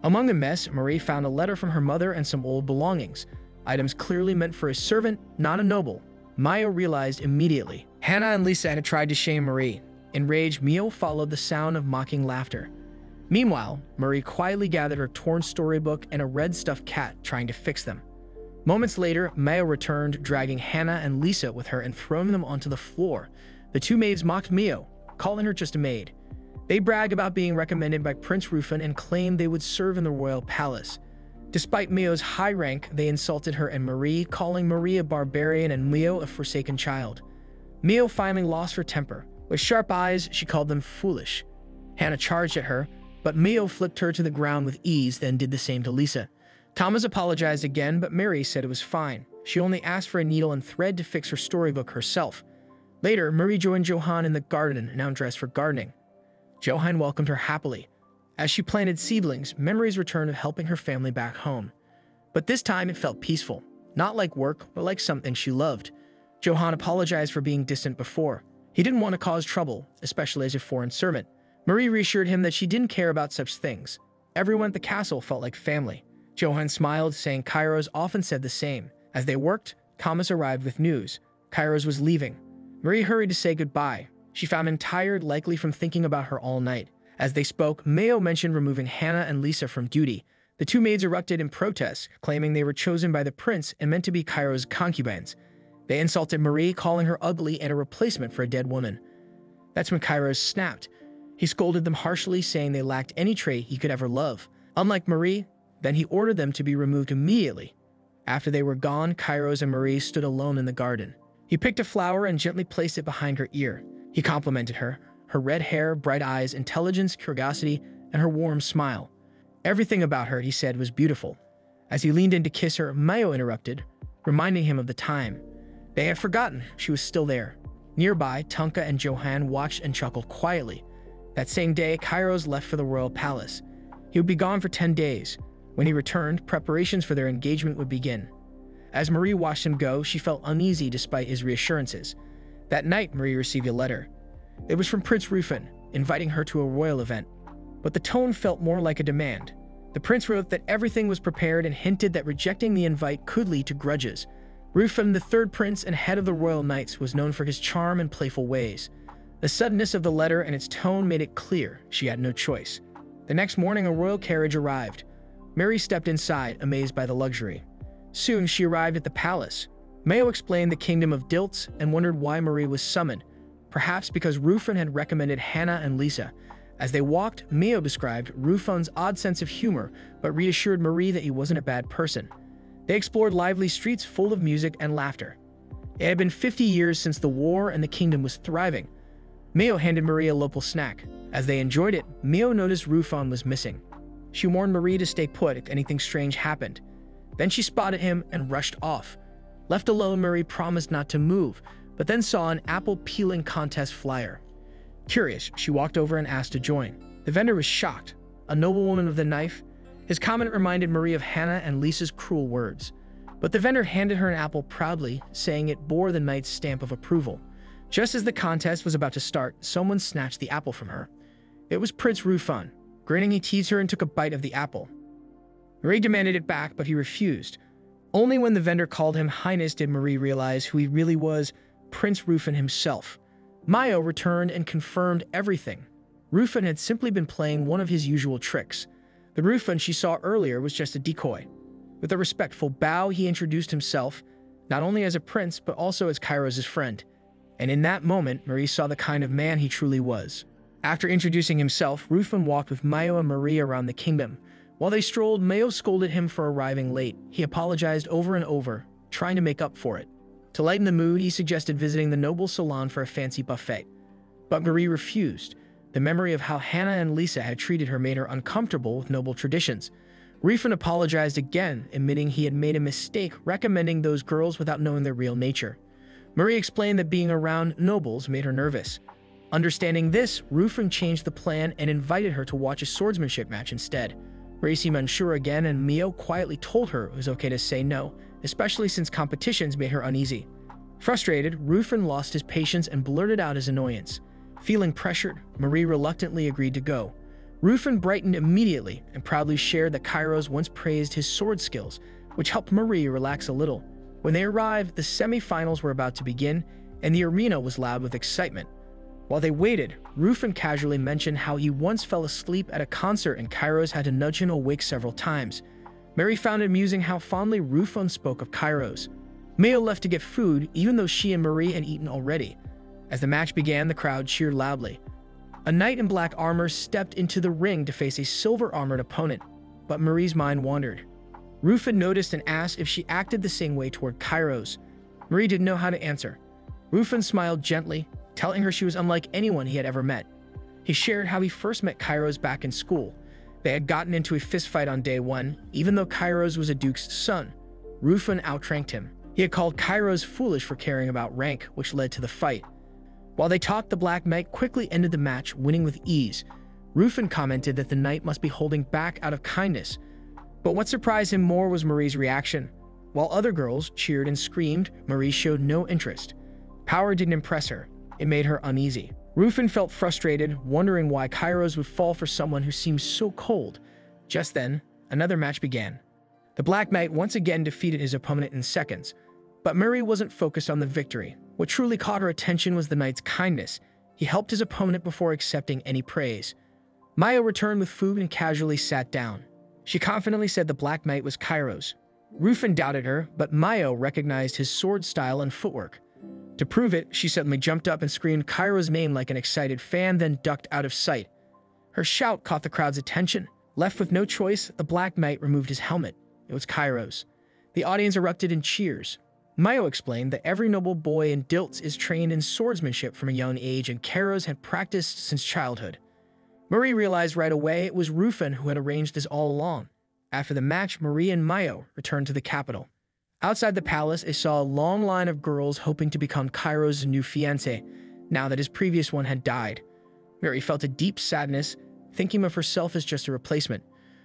Among the mess, Marie found a letter from her mother and some old belongings, items clearly meant for a servant, not a noble. Mio realized immediately. Hannah and Lisa had tried to shame Marie. Enraged, Mio followed the sound of mocking laughter. Meanwhile, Marie quietly gathered her torn storybook and a red stuffed cat, trying to fix them. Moments later, Mio returned, dragging Hannah and Lisa with her and throwing them onto the floor. The two maids mocked Mio, calling her just a maid. They bragged about being recommended by Prince Rufin and claimed they would serve in the royal palace. Despite Mio's high rank, they insulted her and Marie, calling Marie a barbarian and Mio a forsaken child. Mio finally lost her temper. With sharp eyes, she called them foolish. Hannah charged at her, but Mio flipped her to the ground with ease, then did the same to Lisa. Thomas apologized again, but Mary said it was fine. She only asked for a needle and thread to fix her storybook herself. Later, Marie joined Johan in the garden, now dressed for gardening. Johan welcomed her happily. As she planted seedlings, memories returned of helping her family back home. But this time it felt peaceful, not like work, but like something she loved. Johan apologized for being distant before. He didn't want to cause trouble, especially as a foreign servant. Marie reassured him that she didn't care about such things. Everyone at the castle felt like family. Johann smiled, saying Kairos often said the same. As they worked, Thomas arrived with news. Kairos was leaving. Marie hurried to say goodbye. She found him tired, likely from thinking about her all night. As they spoke, Mayo mentioned removing Hannah and Lisa from duty. The two maids erupted in protest, claiming they were chosen by the prince and meant to be Kairos' concubines. They insulted Marie, calling her ugly and a replacement for a dead woman. That's when Kairos snapped. He scolded them harshly, saying they lacked any trait he could ever love. Unlike Marie, then he ordered them to be removed immediately. After they were gone, Kairos and Marie stood alone in the garden. He picked a flower and gently placed it behind her ear. He complimented her red hair, bright eyes, intelligence, curiosity, and her warm smile. Everything about her, he said, was beautiful. As he leaned in to kiss her, Mayo interrupted, reminding him of the time. They had forgotten she was still there. Nearby, Tunka and Johann watched and chuckled quietly. That same day, Kairos left for the royal palace. He would be gone for 10 days. When he returned, preparations for their engagement would begin. As Marie watched him go, she felt uneasy despite his reassurances. That night, Marie received a letter. It was from Prince Rufin, inviting her to a royal event. But the tone felt more like a demand. The prince wrote that everything was prepared and hinted that rejecting the invite could lead to grudges. Rufin, the third prince and head of the royal knights, was known for his charm and playful ways. The suddenness of the letter and its tone made it clear she had no choice. The next morning, a royal carriage arrived. Mary stepped inside, amazed by the luxury. Soon, she arrived at the palace. Mayo explained the kingdom of Dilts and wondered why Marie was summoned, perhaps because Rufin had recommended Hannah and Lisa. As they walked, Mayo described Rufin's odd sense of humor, but reassured Marie that he wasn't a bad person. They explored lively streets full of music and laughter. It had been 50 years since the war and the kingdom was thriving. Mayo handed Marie a local snack. As they enjoyed it, Mayo noticed Rufin was missing. She warned Marie to stay put if anything strange happened. Then she spotted him and rushed off. Left alone, Marie promised not to move, but then saw an apple peeling contest flyer. Curious, she walked over and asked to join. The vendor was shocked. A noblewoman with a knife? His comment reminded Marie of Hannah and Lisa's cruel words. But the vendor handed her an apple proudly, saying it bore the knight's stamp of approval. Just as the contest was about to start, someone snatched the apple from her. It was Prince Rufin. Grinning, he teased her and took a bite of the apple. Marie demanded it back, but he refused. Only when the vendor called him Highness did Marie realize who he really was, Prince Rufin himself. Mayo returned and confirmed everything. Rufin had simply been playing one of his usual tricks. The Rufin she saw earlier was just a decoy. With a respectful bow, he introduced himself, not only as a prince, but also as Kairos' friend. And in that moment, Marie saw the kind of man he truly was. After introducing himself, Rufin walked with Mayo and Marie around the kingdom. While they strolled, Mayo scolded him for arriving late. He apologized over and over, trying to make up for it. To lighten the mood, he suggested visiting the noble salon for a fancy buffet. But Marie refused. The memory of how Hannah and Lisa had treated her made her uncomfortable with noble traditions. Rufin apologized again, admitting he had made a mistake recommending those girls without knowing their real nature. Marie explained that being around nobles made her nervous. Understanding this, Rufin changed the plan and invited her to watch a swordsmanship match instead. Marie seemed unsure again, and Mayo quietly told her it was okay to say no, especially since competitions made her uneasy. Frustrated, Rufin lost his patience and blurted out his annoyance. Feeling pressured, Marie reluctantly agreed to go. Rufin brightened immediately and proudly shared that Kairos once praised his sword skills, which helped Marie relax a little. When they arrived, the semi-finals were about to begin, and the arena was loud with excitement. While they waited, Rufin casually mentioned how he once fell asleep at a concert and Kairos had to nudge him awake several times. Mary found it amusing how fondly Rufin spoke of Kairos. Mayo left to get food, even though she and Marie had eaten already. As the match began, the crowd cheered loudly. A knight in black armor stepped into the ring to face a silver-armored opponent, but Marie's mind wandered. Rufin noticed and asked if she acted the same way toward Kairos. Marie didn't know how to answer. Rufin smiled gently, telling her she was unlike anyone he had ever met. He shared how he first met Kairos back in school. They had gotten into a fistfight on day one, even though Kairos was a duke's son. Rufin outranked him. He had called Kairos foolish for caring about rank, which led to the fight. While they talked, the Black Knight quickly ended the match, winning with ease. Rufin commented that the knight must be holding back out of kindness. But what surprised him more was Marie's reaction. While other girls cheered and screamed, Marie showed no interest. Power didn't impress her. It made her uneasy. Rufin felt frustrated, wondering why Kairos would fall for someone who seemed so cold. Just then, another match began. The Black Knight once again defeated his opponent in seconds, but Murray wasn't focused on the victory. What truly caught her attention was the knight's kindness. He helped his opponent before accepting any praise. Mayo returned with food and casually sat down. She confidently said the Black Knight was Kairos. Rufin doubted her, but Mayo recognized his sword style and footwork. To prove it, she suddenly jumped up and screamed Kairos' name like an excited fan, then ducked out of sight. Her shout caught the crowd's attention. Left with no choice, the Black Knight removed his helmet. It was Kairos. The audience erupted in cheers. Mayo explained that every noble boy in Dilts is trained in swordsmanship from a young age, and Kairos had practiced since childhood. Murray realized right away it was Rufin who had arranged this all along. After the match, Marie and Mayo returned to the capital. Outside the palace, they saw a long line of girls hoping to become Kairos' new fiancé, now that his previous one had died. Mary felt a deep sadness, thinking of herself as just a replacement.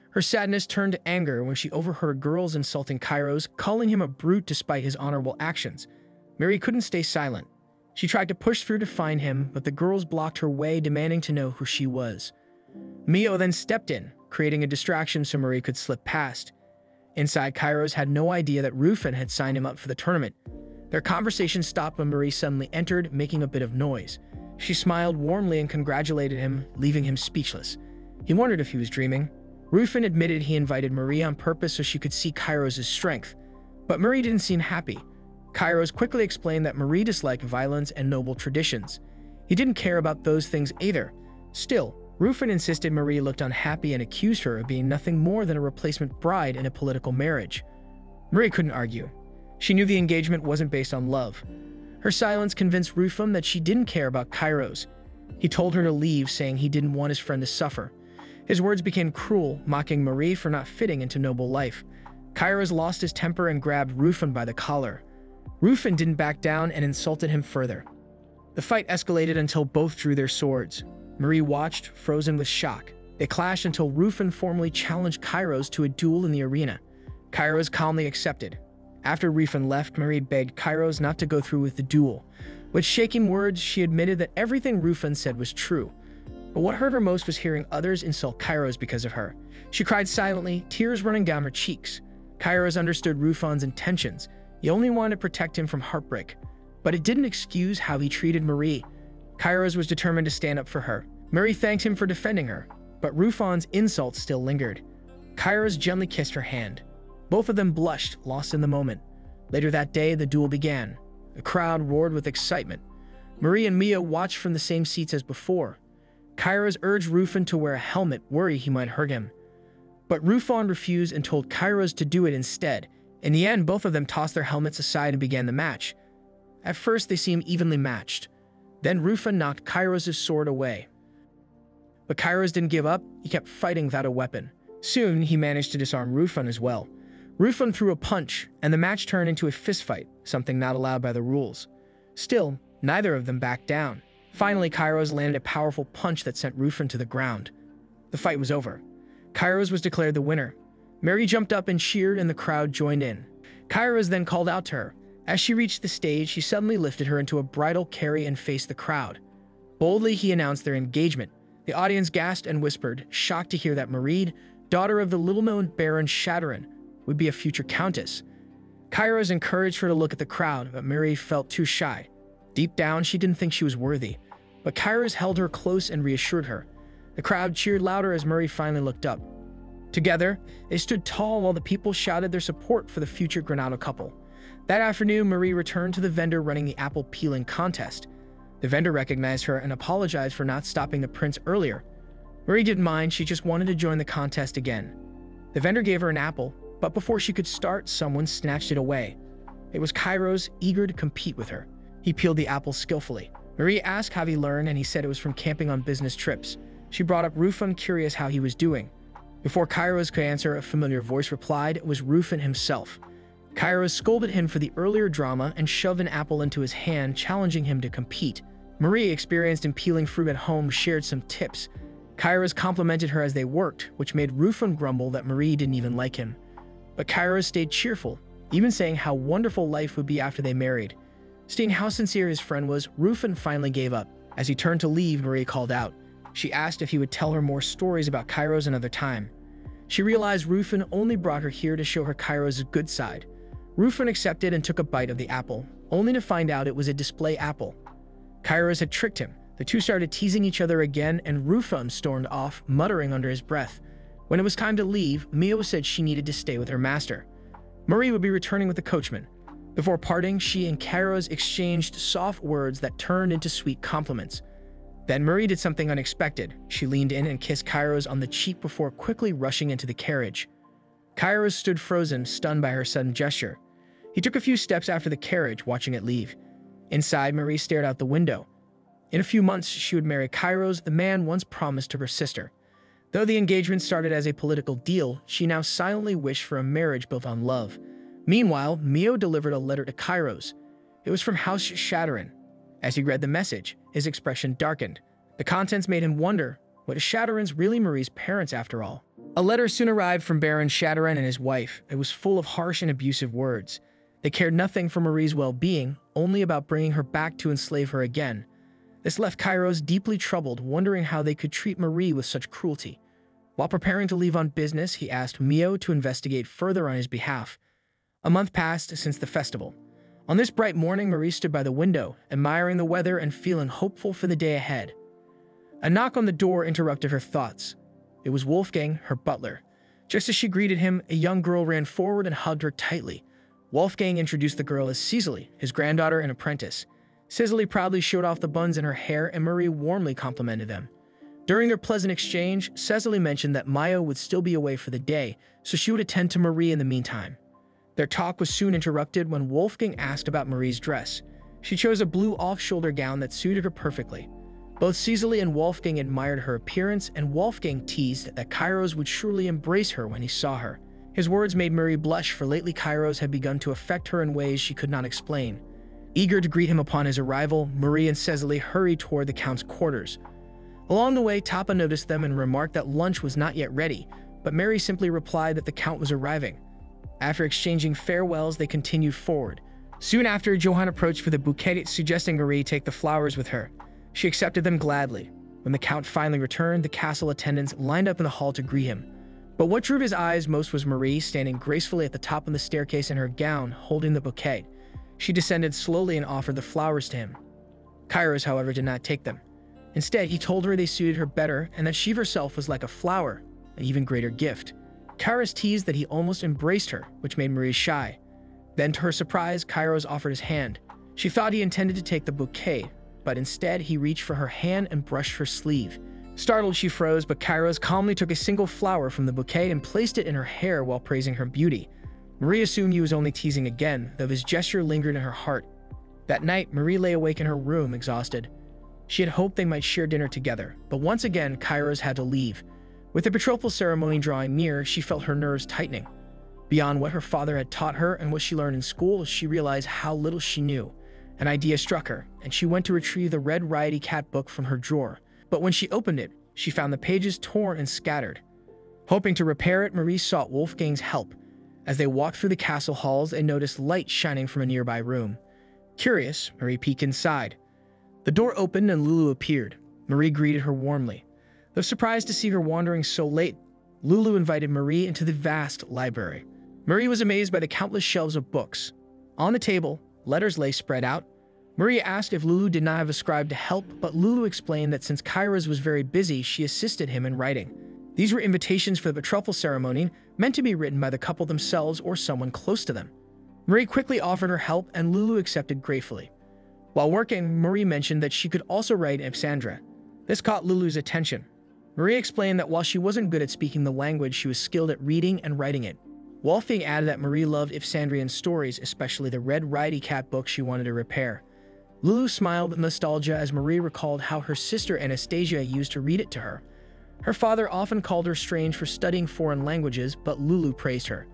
Her sadness turned to anger when she overheard girls insulting Kairos, calling him a brute despite his honorable actions. Mary couldn't stay silent. She tried to push through to find him, but the girls blocked her way, demanding to know who she was. Mio then stepped in, creating a distraction so Mary could slip past. Inside, Kairos had no idea that Rufin had signed him up for the tournament. Their conversation stopped when Marie suddenly entered, making a bit of noise. She smiled warmly and congratulated him, leaving him speechless. He wondered if he was dreaming. Rufin admitted he invited Marie on purpose so she could see Kairos' strength. But Marie didn't seem happy. Kairos quickly explained that Marie disliked violence and noble traditions. He didn't care about those things either. Still, Rufin insisted Marie looked unhappy and accused her of being nothing more than a replacement bride in a political marriage. Marie couldn't argue. She knew the engagement wasn't based on love. Her silence convinced Rufin that she didn't care about Kairos. He told her to leave, saying he didn't want his friend to suffer. His words became cruel, mocking Marie for not fitting into noble life. Kairos lost his temper and grabbed Rufin by the collar. Rufin didn't back down and insulted him further. The fight escalated until both drew their swords. Marie watched, frozen with shock. They clashed until Rufin formally challenged Kairos to a duel in the arena. Kairos calmly accepted. After Rufin left, Marie begged Kairos not to go through with the duel. With shaking words, she admitted that everything Rufin said was true. But what hurt her most was hearing others insult Kairos because of her. She cried silently, tears running down her cheeks. Kairos understood Rufin's intentions. He only wanted to protect him from heartbreak. But it didn't excuse how he treated Marie. Kairos was determined to stand up for her. Marie thanked him for defending her, but Rufin's insults still lingered. Kairos gently kissed her hand. Both of them blushed, lost in the moment. Later that day, the duel began. The crowd roared with excitement. Marie and Mia watched from the same seats as before. Kairos urged Rufin to wear a helmet, worried he might hurt him. But Rufin refused and told Kairos to do it instead. In the end, both of them tossed their helmets aside and began the match. At first, they seemed evenly matched. Then Rufin knocked Kairos' sword away. But Kairos didn't give up. He kept fighting without a weapon. Soon, he managed to disarm Rufin as well. Rufin threw a punch, and the match turned into a fistfight, something not allowed by the rules. Still, neither of them backed down. Finally, Kairos landed a powerful punch that sent Rufin to the ground. The fight was over. Kairos was declared the winner. Mary jumped up and cheered, and the crowd joined in. Kairos then called out to her. As she reached the stage, he suddenly lifted her into a bridal carry and faced the crowd. Boldly, he announced their engagement. The audience gasped and whispered, shocked to hear that Marie, daughter of the little-known Baron Shadowrun, would be a future countess. Kairos encouraged her to look at the crowd, but Mary felt too shy. Deep down, she didn't think she was worthy. But Kairos held her close and reassured her. The crowd cheered louder as Murray finally looked up. Together, they stood tall while the people shouted their support for the future Granado couple. That afternoon, Marie returned to the vendor running the apple peeling contest. The vendor recognized her and apologized for not stopping the prince earlier. Marie didn't mind, she just wanted to join the contest again. The vendor gave her an apple, but before she could start, someone snatched it away. It was Kairos, eager to compete with her. He peeled the apple skillfully. Marie asked how he learned, and he said it was from camping on business trips. She brought up Rufin, curious how he was doing. Before Kairos could answer, a familiar voice replied it was Rufin himself. Kairos scolded him for the earlier drama and shoved an apple into his hand, challenging him to compete. Marie, experienced in peeling fruit at home, shared some tips. Kairos complimented her as they worked, which made Rufin grumble that Marie didn't even like him. But Kairos stayed cheerful, even saying how wonderful life would be after they married. Seeing how sincere his friend was, Rufin finally gave up. As he turned to leave, Marie called out. She asked if he would tell her more stories about Kairos another time. She realized Rufin only brought her here to show her Kairos' good side. Rufin accepted and took a bite of the apple, only to find out it was a display apple. Kairos had tricked him. The two started teasing each other again, and Rufin stormed off, muttering under his breath. When it was time to leave, Mio said she needed to stay with her master. Marie would be returning with the coachman. Before parting, she and Kairos exchanged soft words that turned into sweet compliments. Then Marie did something unexpected. She leaned in and kissed Kairos on the cheek before quickly rushing into the carriage. Kairos stood frozen, stunned by her sudden gesture. He took a few steps after the carriage, watching it leave. Inside, Marie stared out the window. In a few months, she would marry Kairos, the man once promised to her sister. Though the engagement started as a political deal, she now silently wished for a marriage built on love. Meanwhile, Mio delivered a letter to Kairos. It was from House Shadowrun. As he read the message, his expression darkened. The contents made him wonder, what is Shadowrun's really Marie's parents after all? A letter soon arrived from Baron Shadowrun and his wife. It was full of harsh and abusive words. They cared nothing for Marie's well-being, only about bringing her back to enslave her again. This left Kairos deeply troubled, wondering how they could treat Marie with such cruelty. While preparing to leave on business, he asked Mio to investigate further on his behalf. A month passed since the festival. On this bright morning, Marie stood by the window, admiring the weather and feeling hopeful for the day ahead. A knock on the door interrupted her thoughts. It was Wolfgang, her butler. Just as she greeted him, a young girl ran forward and hugged her tightly. Wolfgang introduced the girl as Cecily, his granddaughter and apprentice. Cecily proudly showed off the buns in her hair, and Marie warmly complimented them. During their pleasant exchange, Cecily mentioned that Maya would still be away for the day, so she would attend to Marie in the meantime. Their talk was soon interrupted when Wolfgang asked about Marie's dress. She chose a blue off-shoulder gown that suited her perfectly. Both Cecily and Wolfgang admired her appearance, and Wolfgang teased that Kairos would surely embrace her when he saw her. His words made Marie blush, for lately Kairos had begun to affect her in ways she could not explain. Eager to greet him upon his arrival, Marie and Cecily hurried toward the Count's quarters. Along the way, Tapa noticed them and remarked that lunch was not yet ready, but Marie simply replied that the Count was arriving. After exchanging farewells, they continued forward. Soon after, Johann approached for the bouquet, suggesting Marie take the flowers with her. She accepted them gladly. When the Count finally returned, the castle attendants lined up in the hall to greet him. But what drew his eyes most was Marie, standing gracefully at the top of the staircase in her gown, holding the bouquet. She descended slowly and offered the flowers to him. Kairos, however, did not take them. Instead, he told her they suited her better and that she herself was like a flower, an even greater gift. Kairos teased that he almost embraced her, which made Marie shy. Then, to her surprise, Kairos offered his hand. She thought he intended to take the bouquet, but instead he reached for her hand and brushed her sleeve. Startled, she froze, but Kairos calmly took a single flower from the bouquet and placed it in her hair while praising her beauty. Marie assumed he was only teasing again, though his gesture lingered in her heart. That night, Marie lay awake in her room, exhausted. She had hoped they might share dinner together, but once again, Kairos had to leave. With the betrothal ceremony drawing near, she felt her nerves tightening. Beyond what her father had taught her and what she learned in school, she realized how little she knew. An idea struck her, and she went to retrieve the red anicapped book from her drawer. But when she opened it, she found the pages torn and scattered. Hoping to repair it, Marie sought Wolfgang's help. As they walked through the castle halls, they noticed light shining from a nearby room. Curious, Marie peeked inside. The door opened and Lulu appeared. Marie greeted her warmly. Though surprised to see her wandering so late, Lulu invited Marie into the vast library. Marie was amazed by the countless shelves of books. On the table, letters lay spread out. Marie asked if Lulu did not have a scribe to help, but Lulu explained that since Kairos was very busy, she assisted him in writing. These were invitations for the betrothal ceremony, meant to be written by the couple themselves or someone close to them. Marie quickly offered her help, and Lulu accepted gratefully. While working, Marie mentioned that she could also write Ipsandra. This caught Lulu's attention. Marie explained that while she wasn't good at speaking the language, she was skilled at reading and writing it. Wolfgang added that Marie loved Ipsandrian stories, especially the red anicapped book she wanted to repair. Lulu smiled with nostalgia as Marie recalled how her sister Anastasia used to read it to her. Her father often called her strange for studying foreign languages, but Lulu praised her.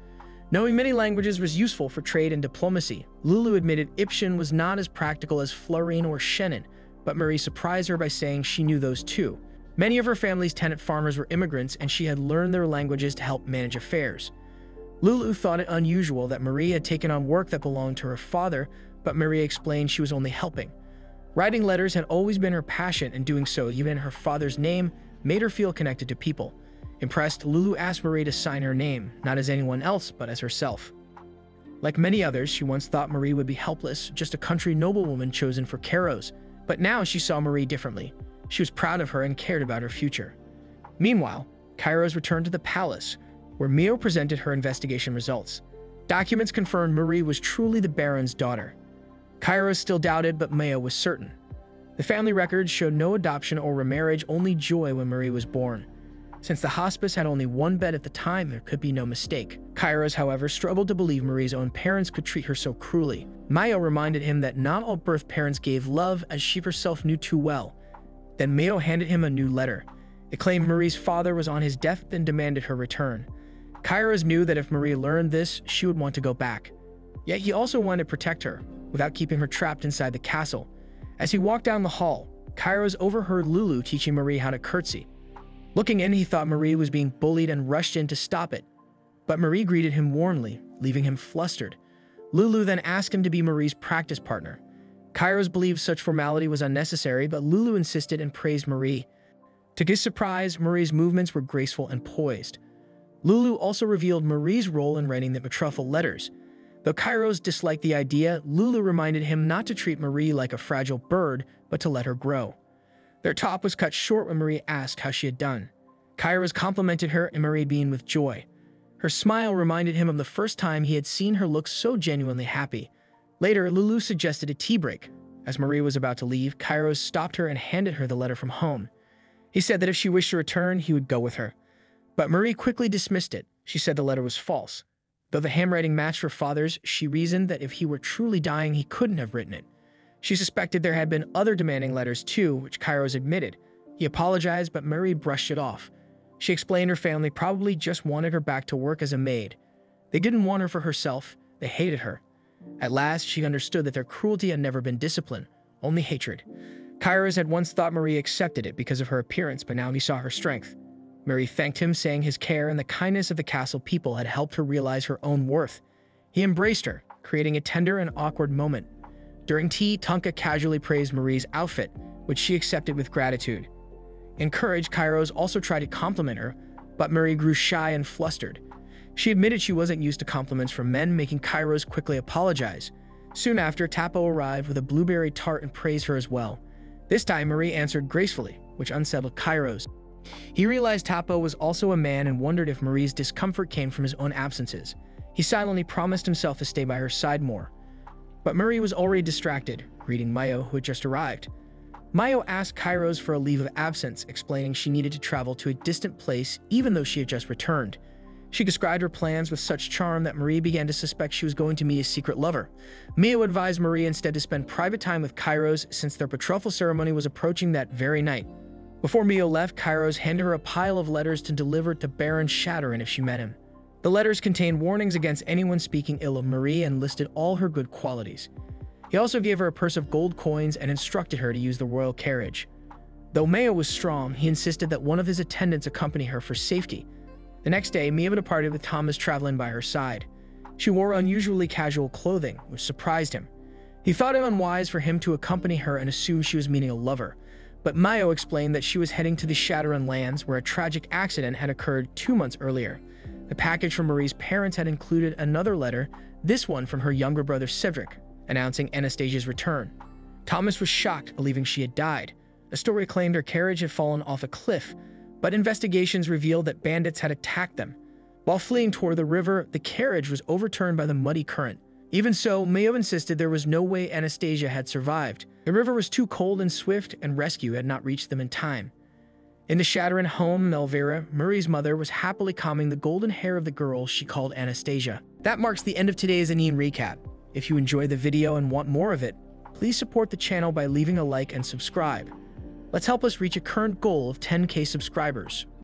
Knowing many languages was useful for trade and diplomacy, Lulu admitted Ipshan was not as practical as Florine or Shannon, but Marie surprised her by saying she knew those too. Many of her family's tenant farmers were immigrants, and she had learned their languages to help manage affairs. Lulu thought it unusual that Marie had taken on work that belonged to her father, but Marie explained she was only helping. Writing letters had always been her passion, and doing so, even in her father's name, made her feel connected to people. Impressed, Lulu asked Marie to sign her name, not as anyone else, but as herself. Like many others, she once thought Marie would be helpless, just a country noblewoman chosen for Kairos. But now she saw Marie differently. She was proud of her and cared about her future. Meanwhile, Kairos returned to the palace, where Mio presented her investigation results. Documents confirmed Marie was truly the Baron's daughter. Kairos still doubted, but Mio was certain. The family records showed no adoption or remarriage, only joy when Marie was born. Since the hospice had only one bed at the time, there could be no mistake. Kairos, however, struggled to believe Marie's own parents could treat her so cruelly. Mio reminded him that not all birth parents gave love, as she herself knew too well. Then Mio handed him a new letter. It claimed Marie's father was on his deathbed and demanded her return. Kairos knew that if Marie learned this, she would want to go back. Yet he also wanted to protect her, without keeping her trapped inside the castle. As he walked down the hall, Kairos overheard Lulu teaching Marie how to curtsy. Looking in, he thought Marie was being bullied and rushed in to stop it. But Marie greeted him warmly, leaving him flustered. Lulu then asked him to be Marie's practice partner. Kairos believed such formality was unnecessary, but Lulu insisted and praised Marie. To his surprise, Marie's movements were graceful and poised. Lulu also revealed Marie's role in writing the betrothal letters. Though Kairos disliked the idea, Lulu reminded him not to treat Marie like a fragile bird, but to let her grow. Their talk was cut short when Marie asked how she had done. Kairos complimented her, and Marie beamed with joy. Her smile reminded him of the first time he had seen her look so genuinely happy. Later, Lulu suggested a tea break. As Marie was about to leave, Kairos stopped her and handed her the letter from home. He said that if she wished to return, he would go with her. But Marie quickly dismissed it. She said the letter was false. Though the handwriting matched her father's, she reasoned that if he were truly dying, he couldn't have written it. She suspected there had been other demanding letters too, which Kairos admitted. He apologized, but Marie brushed it off. She explained her family probably just wanted her back to work as a maid. They didn't want her for herself, they hated her. At last, she understood that their cruelty had never been discipline, only hatred. Kairos had once thought Marie accepted it because of her appearance, but now he saw her strength. Marie thanked him, saying his care and the kindness of the castle people had helped her realize her own worth. He embraced her, creating a tender and awkward moment. During tea, Tonka casually praised Marie's outfit, which she accepted with gratitude. Encouraged, Kairos also tried to compliment her, but Marie grew shy and flustered. She admitted she wasn't used to compliments from men, making Kairos quickly apologize. Soon after, Tapo arrived with a blueberry tart and praised her as well. This time, Marie answered gracefully, which unsettled Kairos. He realized Tapo was also a man and wondered if Marie's discomfort came from his own absences. He silently promised himself to stay by her side more. But Marie was already distracted, greeting Mayo, who had just arrived. Mayo asked Kairos for a leave of absence, explaining she needed to travel to a distant place even though she had just returned. She described her plans with such charm that Marie began to suspect she was going to meet a secret lover. Mayo advised Marie instead to spend private time with Kairos since their betrothal ceremony was approaching that very night. Before Mio left, Kairos handed her a pile of letters to deliver to Baron Shatterin if she met him. The letters contained warnings against anyone speaking ill of Marie and listed all her good qualities. He also gave her a purse of gold coins and instructed her to use the royal carriage. Though Mio was strong, he insisted that one of his attendants accompany her for safety. The next day, Mio departed with Thomas traveling by her side. She wore unusually casual clothing, which surprised him. He thought it unwise for him to accompany her and assumed she was meeting a lover. But Mayo explained that she was heading to the Shatterin lands where a tragic accident had occurred 2 months earlier. The package from Marie's parents had included another letter, this one from her younger brother Cedric, announcing Anastasia's return. Thomas was shocked, believing she had died. A story claimed her carriage had fallen off a cliff, but investigations revealed that bandits had attacked them. While fleeing toward the river, the carriage was overturned by the muddy current. Even so, Mayo insisted there was no way Anastasia had survived. The river was too cold and swift, and rescue had not reached them in time. In the Shatterin home, Melvira, Marie's mother, was happily combing the golden hair of the girl she called Anastasia. That marks the end of today's Recap. If you enjoyed the video and want more of it, please support the channel by leaving a like and subscribe. Let's help us reach a current goal of 10K subscribers.